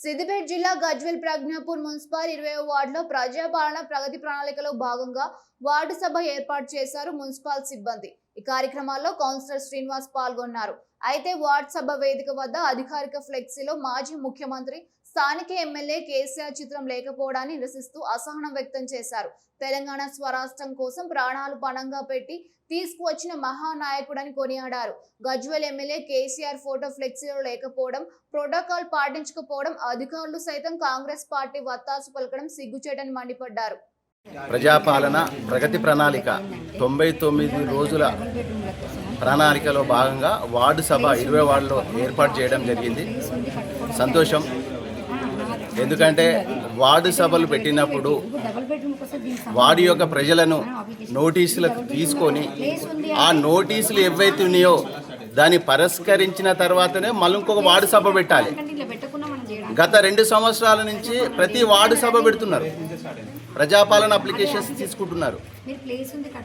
సిద్దిపేట జిల్లా గజ్వేల్ ప్రజ్ఞాపూర్ మున్సిపల్ 20వ వార్డులో ప్రజాపాలన ప్రగతి ప్రణాళికలో భాగంగా వార్డు సభ ఏర్పాటు చేశారు మున్సిపల్ సిబ్బంది. ఈ కార్యక్రమాల్లో కౌన్సిలర్ శ్రీనివాస్ పాల్గొన్నారు. అయితే వార్డు సభ వేదిక వద్ద అధికారిక ఫ్లెక్సీలో మాజీ ముఖ్యమంత్రి స్థానిక ఎమ్మెల్యే కేసీఆర్ చిత్రం లేకపోవడాన్ని నిరసిస్తూ అసహనం వ్యక్తం చేశారు. తెలంగాణ స్వరాష్ట్రం కోసం ప్రాణాలు పణంగా పెట్టి తీసుకువచ్చిన మహానాయకుడని కొనియాడారు. గజ్వేల్ ఎమ్మెల్యే కేసీఆర్ ఫోటో ఫ్లెక్సీలో లేకపోవడం, ప్రోటోకాల్ పాటించకపోవడం, అధికారులు సైతం కాంగ్రెస్ పార్టీ వత్తాసు పలకడం సిగ్గుచేటని మండిపడ్డారు. ప్రజాపాలన ప్రగతి ప్రణాళిక 99 రోజుల ప్రణాళికలో భాగంగా వార్డు సభ 20 వార్డులో ఏర్పాటు చేయడం జరిగింది. సంతోషం. ఎందుకంటే వార్డు సభలు పెట్టినప్పుడు వార్డు యొక్క ప్రజలను నోటీసులకు తీసుకొని ఆ నోటీసులు ఏవైతే ఉన్నాయో దాన్ని పరిష్కరించిన తర్వాతనే మళ్ళీ ఇంకొక వార్డు సభ పెట్టాలి. గత 2 సంవత్సరాల నుంచి ప్రతి వార్డు సభ పెడుతున్నారు, ప్రజాపాలన అప్లికేషన్స్ తీసుకుంటున్నారు.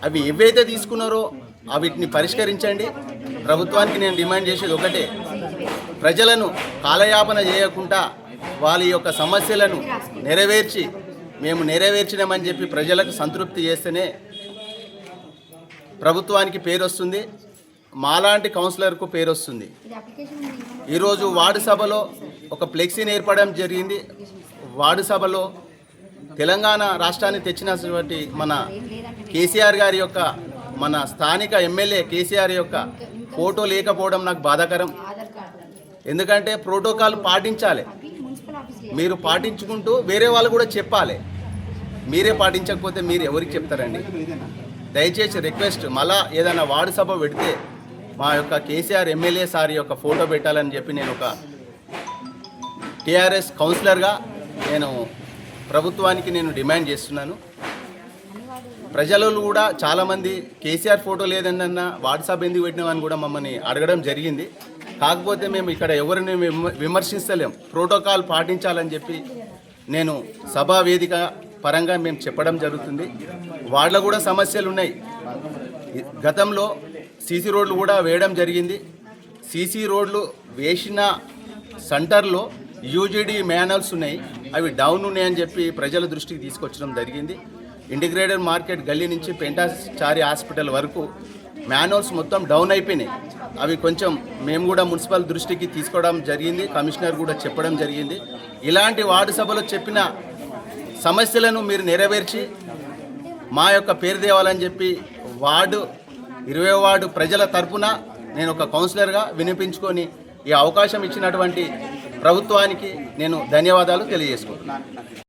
అవి ఏవైతే తీసుకున్నారో వీటిని పరిష్కరించండి. ప్రభుత్వానికి నేను డిమాండ్ చేసేది ఒకటే, ప్రజలను కాలయాపన చేయకుండా వాళ్ళ యొక్క సమస్యలను నెరవేర్చి మేము నెరవేర్చినామని చెప్పి ప్రజలకు సంతృప్తి చేస్తేనే ప్రభుత్వానికి పేరు వస్తుంది, మాలాంటి కౌన్సిలర్కు పేరు వస్తుంది. ఈరోజు వార్డు సభలో ఒక ఫ్లెక్సీని ఏర్పడడం జరిగింది. వార్డు సభలో తెలంగాణ రాష్ట్రాన్ని తెచ్చినటువంటి మన కేసీఆర్ గారి యొక్క, మన స్థానిక ఎమ్మెల్యే కేసీఆర్ యొక్క ఫోటో లేకపోవడం నాకు బాధాకరం. ఎందుకంటే ప్రోటోకాల్ పాటించాలి. మీరు పాటించుకుంటూ వేరే వాళ్ళు కూడా చెప్పాలి. మీరే పాటించకపోతే మీరు ఎవరికి చెప్తారండి? దయచేసి రిక్వెస్ట్, మళ్ళా ఏదైనా వార్డు సభ పెడితే మా యొక్క కేసీఆర్ ఎమ్మెల్యే సార్ యొక్క ఫోటో పెట్టాలని చెప్పి నేను ఒక టీఆర్ఎస్ కౌన్సిలర్గా నేను ప్రభుత్వానికి నేను డిమాండ్ చేస్తున్నాను. ప్రజలు కూడా చాలామంది కేసీఆర్ ఫోటో లేదన్న వార్డు సభ ఎందుకు పెట్టినామని కూడా మమ్మల్ని అడగడం జరిగింది. కాకపోతే మేము ఇక్కడ ఎవరిని విమర్శిస్తలేం, ప్రోటోకాల్ పాటించాలని చెప్పి నేను సభా వేదిక పరంగా మేము చెప్పడం జరుగుతుంది. వార్డులో కూడా సమస్యలు ఉన్నాయి. గతంలో సీసీ రోడ్లు కూడా వేయడం జరిగింది. సీసీ రోడ్లు వేసిన సెంటర్లో యూజీడీ మ్యానువల్స్ ఉన్నాయి, అవి డౌన్ ఉన్నాయని చెప్పి ప్రజల దృష్టికి తీసుకొచ్చడం జరిగింది. ఇంటిగ్రేటెడ్ మార్కెట్ గల్లీ నుంచి పెంటాచారి హాస్పిటల్ వరకు మాన్యువల్స్ మొత్తం డౌన్ అయిపోయినాయి. అవి కొంచెం మేము కూడా మున్సిపల్ దృష్టికి తీసుకోవడం జరిగింది, కమిషనర్ కూడా చెప్పడం జరిగింది. ఇలాంటి వార్డు సభలో చెప్పిన సమస్యలను మీరు నెరవేర్చి మా యొక్క పేరు తేవాలని చెప్పి వార్డు 20 వార్డు ప్రజల తరపున నేను ఒక కౌన్సిలర్గా వినిపించుకొని ఈ అవకాశం ఇచ్చినటువంటి ప్రభుత్వానికి నేను ధన్యవాదాలు తెలియజేసుకుంటున్నాను.